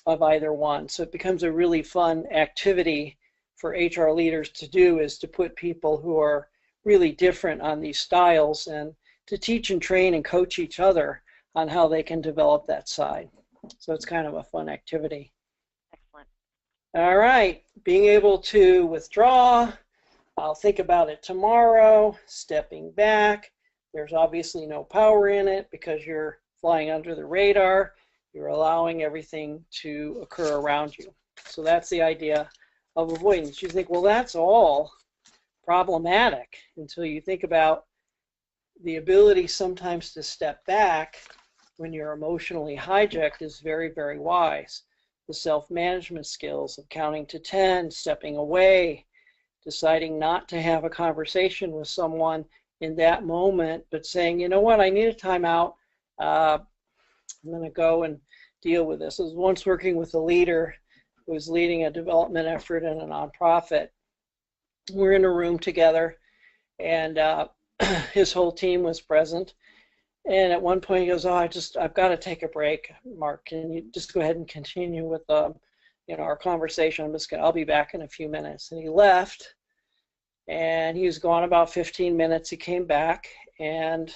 of either one. So it becomes a really fun activity for HR leaders to do, is to put people who are really different on these styles and to teach and train and coach each other on how they can develop that side. So it's kind of a fun activity. Excellent. All right, being able to withdraw, I'll think about it tomorrow, stepping back. There's obviously no power in it because you're flying under the radar. You're allowing everything to occur around you. So that's the idea of avoidance. You think, well, that's all problematic until you think about the ability sometimes to step back when you're emotionally hijacked is very, very wise. The self-management skills of counting to 10, stepping away, deciding not to have a conversation with someone in that moment, but saying, you know what, I need a timeout. I'm going to go and deal with this. I was once working with a leader who was leading a development effort in a nonprofit. We're in a room together, and his whole team was present. And at one point he goes, I've got to take a break. Mark, can you just go ahead and continue with our conversation? I'll be back in a few minutes. And he left, and he was gone about 15 minutes. He came back, and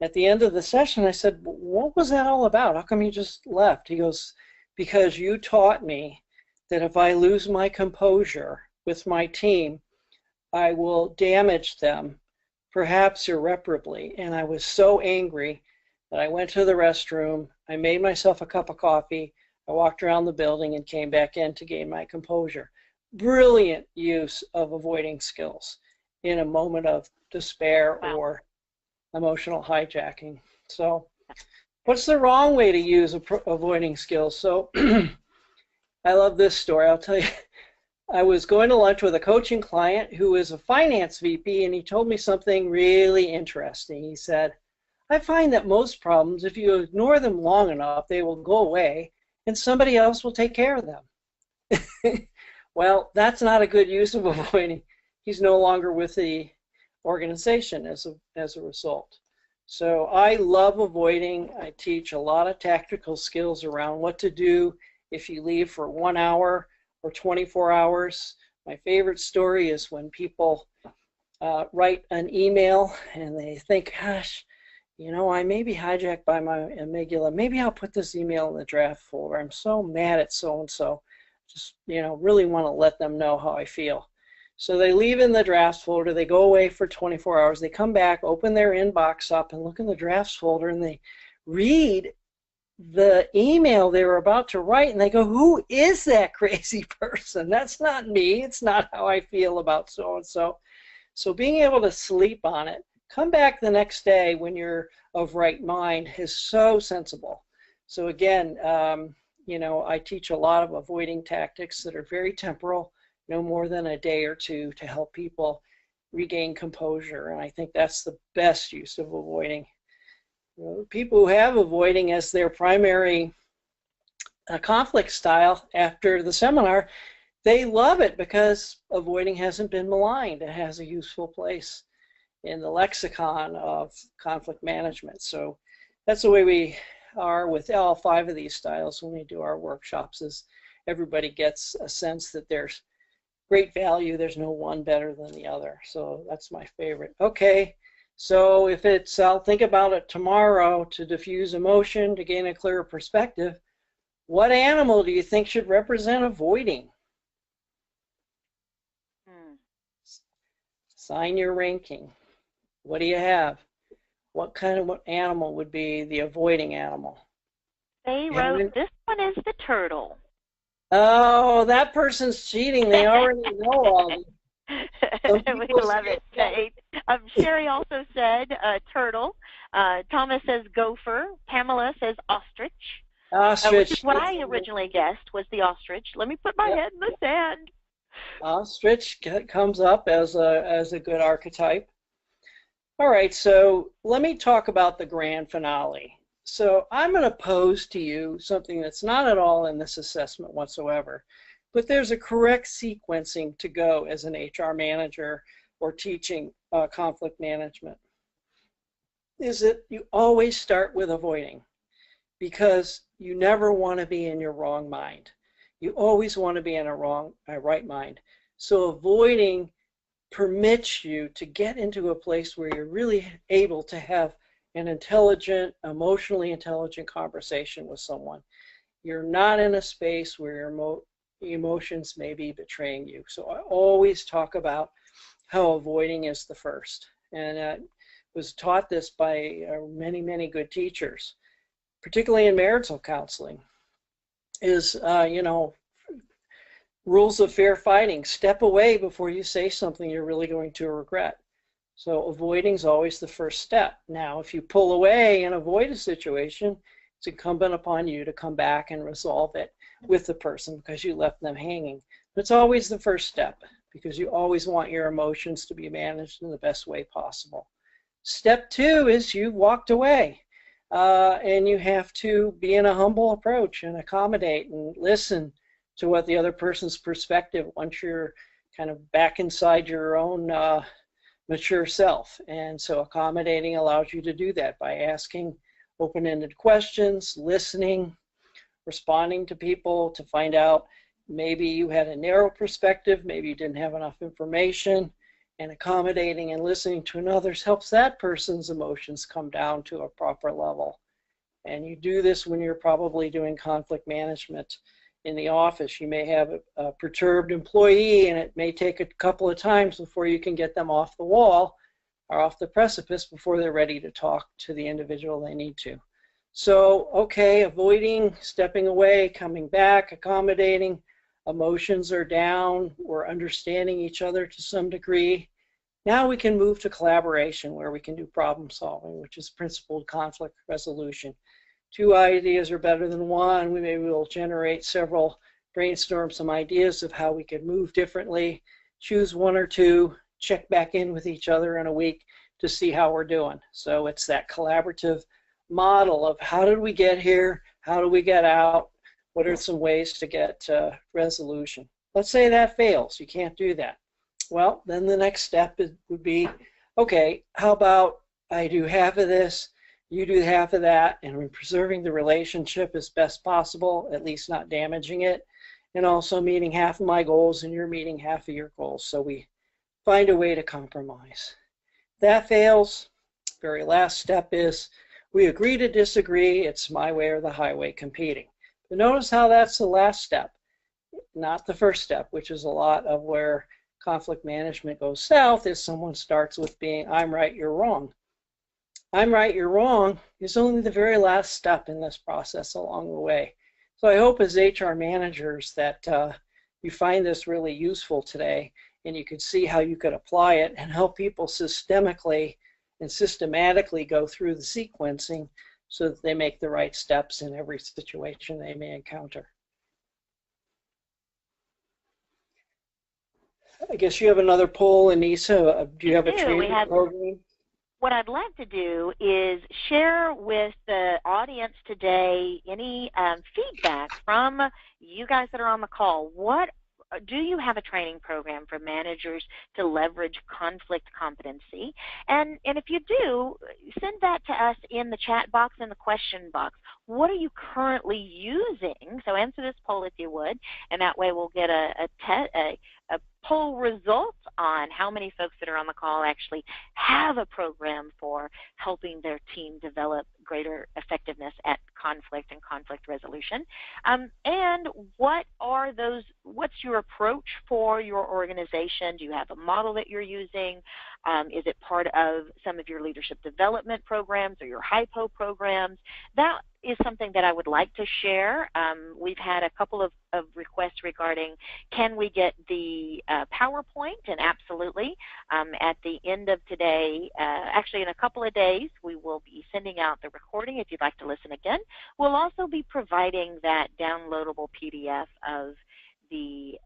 at the end of the session, I said, what was that all about? How come you just left? He goes, because you taught me that if I lose my composure with my team, I will damage them, perhaps irreparably. And I was so angry that I went to the restroom, I made myself a cup of coffee, I walked around the building and came back in to gain my composure. Brilliant use of avoiding skills in a moment of despair Wow. or emotional hijacking. So what's the wrong way to use avoiding skills? So I love this story. I'll tell you, I was going to lunch with a coaching client who is a finance VP, and he told me something really interesting. He said, I find that most problems, if you ignore them long enough, they will go away and somebody else will take care of them. Well, that's not a good use of avoiding. He's no longer with the organization as a result. So I love avoiding. I teach a lot of tactical skills around what to do if you leave for 1 hour or 24 hours. My favorite story is when people write an email and they think, gosh, you know, I may be hijacked by my amygdala. Maybe I'll put this email in the draft folder. I'm so mad at so-and-so. Just, you know, really want to let them know how I feel. So they leave in the drafts folder. They go away for 24 hours. They come back, open their inbox up, and look in the drafts folder, and they read the email they were about to write, and they go, who is that crazy person? That's not me. It's not how I feel about so-and-so. So being able to sleep on it, come back the next day when you're of right mind is so sensible. So again, you know, I teach a lot of avoiding tactics that are very temporal, no more than a day or two, to help people regain composure. And I think that's the best use of avoiding. You know, people who have avoiding as their primary conflict style after the seminar, they love it because avoiding hasn't been maligned. It has a useful place in the lexicon of conflict management. So that's the way we are with all 5 of these styles when we do our workshops, is everybody gets a sense that there's great value. There's no one better than the other. So that's my favorite. Okay, so if it's, I'll think about it tomorrow to diffuse emotion, to gain a clearer perspective, what animal do you think should represent avoiding? Assign your ranking. What do you have? What kind of animal would be the avoiding animal? They wrote, this one is the turtle. Oh, that person's cheating. They already know all this. We love it. Sherry also said turtle. Thomas says gopher. Pamela says ostrich. Ostrich. Which is what I originally guessed was the ostrich. Let me put my head in the sand. Ostrich comes up as a good archetype. All right, so let me talk about the grand finale. So I'm going to pose to you something that's not at all in this assessment whatsoever, but there's a correct sequencing to go as an HR manager or teaching conflict management. Is that you always start with avoiding, because you never want to be in your wrong mind. You always want to be in a right mind. So avoiding permits you to get into a place where you're really able to have an intelligent, emotionally intelligent conversation with someone. You're not in a space where your emotions may be betraying you. So I always talk about how avoiding is the first. And I was taught this by many, many good teachers, particularly in marital counseling, is, you know, rules of fair fighting. Step away before you say something you're really going to regret. So avoiding is always the first step. Now, if you pull away and avoid a situation, it's incumbent upon you to come back and resolve it with the person because you left them hanging. But it's always the first step, because you always want your emotions to be managed in the best way possible. Step 2 is you walked away, and you have to be in a humble approach and accommodate and listen to what the other person's perspective, once you're kind of back inside your own mature self. And so accommodating allows you to do that by asking open-ended questions, listening, responding to people to find out maybe you had a narrow perspective, maybe you didn't have enough information, and accommodating and listening to others helps that person's emotions come down to a proper level. And you do this when you're probably doing conflict management in the office. You may have a perturbed employee, and it may take a couple of times before you can get them off the wall or off the precipice before they're ready to talk to the individual they need to. So, okay, avoiding, stepping away, coming back, accommodating. Emotions are down. We're understanding each other to some degree. Now we can move to collaboration, where we can do problem solving, which is principled conflict resolution. Two ideas are better than one. Maybe we'll generate several, brainstorm some ideas of how we could move differently, choose one or two, check back in with each other in a week to see how we're doing. So it's that collaborative model of how did we get here, how do we get out, what are some ways to get resolution. Let's say that fails, you can't do that. Well, then the next step would be, okay, how about I do half of this, you do half of that, and we're preserving the relationship as best possible, at least not damaging it, and also meeting half of my goals and you're meeting half of your goals. So we find a way to compromise. If that fails, very last step is we agree to disagree. It's my way or the highway competing. But notice how that's the last step, not the first step, which is a lot of where conflict management goes south, is someone starts with being, I'm right, you're wrong. I'm right, you're wrong is only the very last step in this process along the way. So I hope as HR managers that you find this really useful today, and you could see how you could apply it and help people systemically and systematically go through the sequencing so that they make the right steps in every situation they may encounter. I guess you have another poll, Anissa. Do you have a training program? What I'd like to do is share with the audience today any feedback from you guys that are on the call. What do you have a training program for managers to leverage conflict competency? And if you do, send that to us in the chat box and the question box. What are you currently using? So answer this poll if you would, and that way we'll get a poll result on how many folks that are on the call actually have a program for helping their team develop greater effectiveness at conflict and conflict resolution. And what's your approach for your organization? Do you have a model that you're using? Is it part of some of your leadership development programs or your HIPO programs? That is something that I would like to share. We've had a couple of requests regarding, can we get the PowerPoint? And absolutely, at the end of today, actually in a couple of days, we will be sending out the recording if you'd like to listen again. We'll also be providing that downloadable PDF of the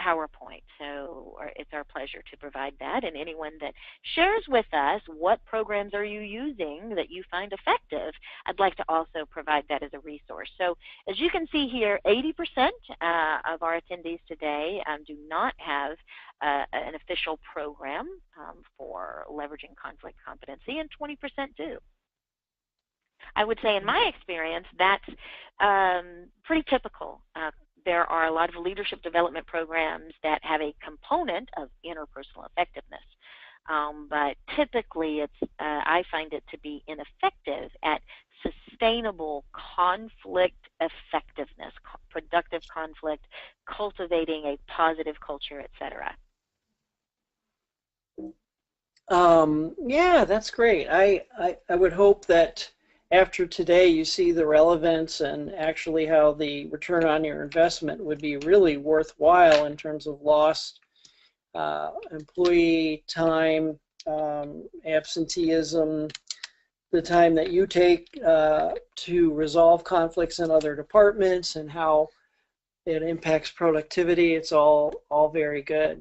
PowerPoint. So it's our pleasure to provide that. And anyone that shares with us what programs are you using that you find effective, I'd like to also provide that as a resource. So as you can see here, 80% of our attendees today do not have an official program for leveraging conflict competency, and 20% do. I would say in my experience, that's pretty typical. There are a lot of leadership development programs that have a component of interpersonal effectiveness, but typically I find it to be ineffective at sustainable conflict effectiveness, productive conflict, cultivating a positive culture, etc. Yeah, that's great. I would hope that after today you see the relevance and actually how the return on your investment would be really worthwhile in terms of lost employee time, absenteeism, the time that you take to resolve conflicts in other departments, and how it impacts productivity. It's all very good.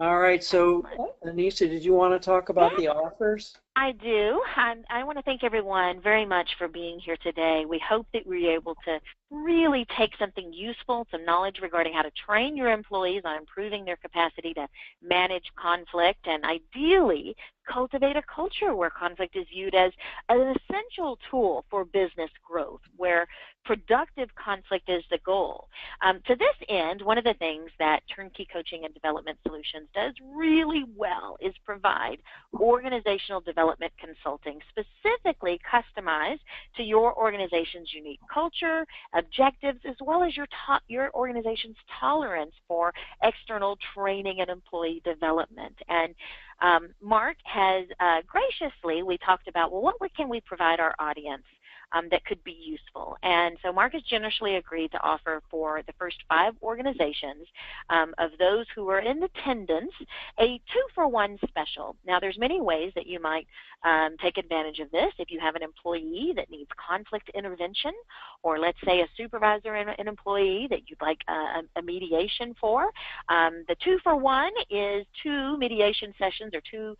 All right, so Anissa, did you want to talk about the offers? I do. I want to thank everyone very much for being here today. We hope that we're able to really take something useful, some knowledge regarding how to train your employees on improving their capacity to manage conflict, and ideally cultivate a culture where conflict is viewed as an essential tool for business growth, where productive conflict is the goal. To this end, one of the things that Turnkey Coaching and Development Solutions does really well is provide organizational development development consulting, specifically customized to your organization's unique culture, objectives, as well as your organization's tolerance for external training and employee development. And Marc has graciously, we talked about, well, what can we provide our audience that could be useful? And so Marc has generously agreed to offer for the first 5 organizations of those who are in attendance a 2-for-1 special. Now, there's many ways that you might take advantage of this. If you have an employee that needs conflict intervention, or let's say a supervisor and an employee that you'd like a mediation for, the 2-for-1 is 2 mediation sessions or 2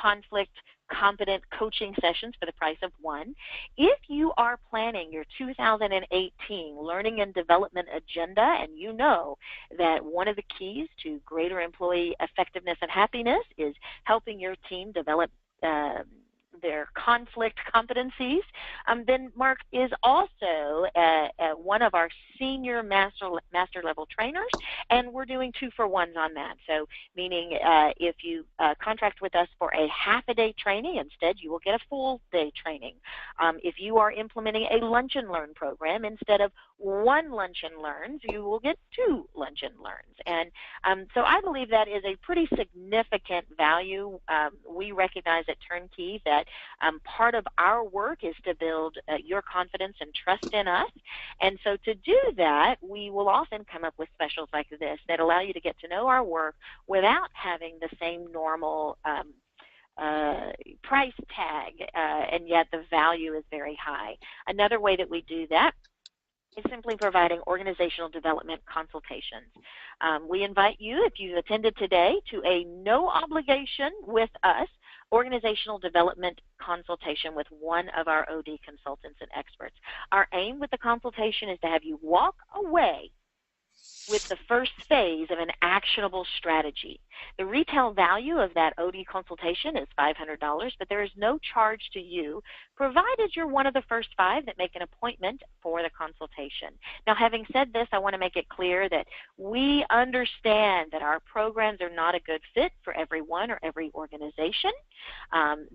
conflict competent coaching sessions for the price of 1. If you are planning your 2018 learning and development agenda, and you know that one of the keys to greater employee effectiveness and happiness is helping your team develop their conflict competencies, then Marc is also one of our senior master level trainers, and we're doing 2-for-1s on that. So meaning if you contract with us for a half-a-day training, instead you will get a full day training. If you are implementing a lunch and learn program, instead of 1 lunch and learns, you will get 2 lunch and learns. And so I believe that is a pretty significant value. We recognize at Turnkey that part of our work is to build your confidence and trust in us. And so to do that, we will often come up with specials like this that allow you to get to know our work without having the same normal price tag, and yet the value is very high. Another way that we do that is simply providing organizational development consultations. We invite you, if you've attended today, to a no obligation with us organizational development consultation with one of our OD consultants and experts. Our aim with the consultation is to have you walk away with the first phase of an actionable strategy. The retail value of that OD consultation is $500, but there is no charge to you, provided you're one of the first 5 that make an appointment for the consultation. Now, having said this, I want to make it clear that we understand that our programs are not a good fit for everyone or every organization.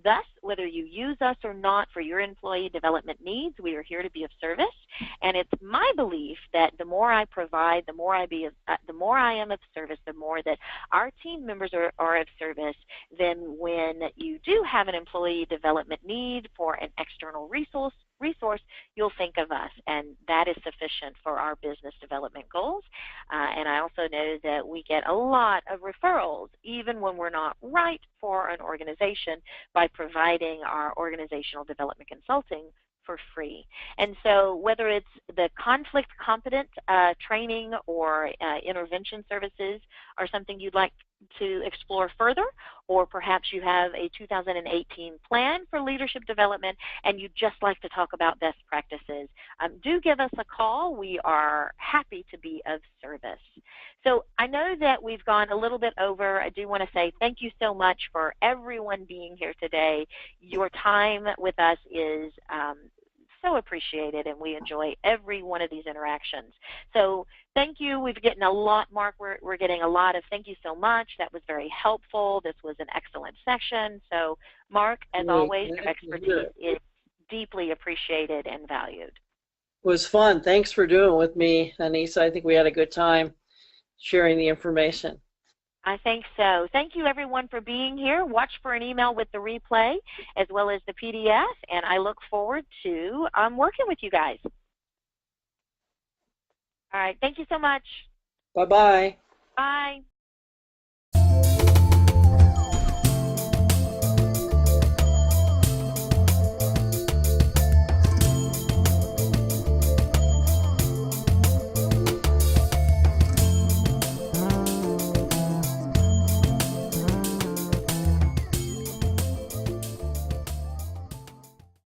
Thus, whether you use us or not for your employee development needs, we are here to be of service. And it's my belief that the more I provide, the more I am of service, the more that our team members are of service. Then when you do have an employee development need for an external resource, you'll think of us, and that is sufficient for our business development goals. And I also know that we get a lot of referrals, even when we're not right for an organization, by providing our organizational development consulting for free. And so whether it's the conflict competent training or intervention services are something you'd like to explore further, or perhaps you have a 2018 plan for leadership development and you'd just like to talk about best practices, do give us a call. We are happy to be of service. So I know that we've gone a little bit over. I do want to say thank you so much for everyone being here today. Your time with us is so appreciated, and we enjoy every one of these interactions. So thank you. We've gotten a lot, Marc. We're getting a lot of thank you so much. That was very helpful. This was an excellent session. So Marc, as always, your expertise is deeply appreciated and valued. It was fun. Thanks for doing it with me, Anissa. I think we had a good time sharing the information. I think so. Thank you, everyone, for being here. Watch for an email with the replay as well as the PDF, and I look forward to working with you guys. All right. Thank you so much. Bye-bye. Bye.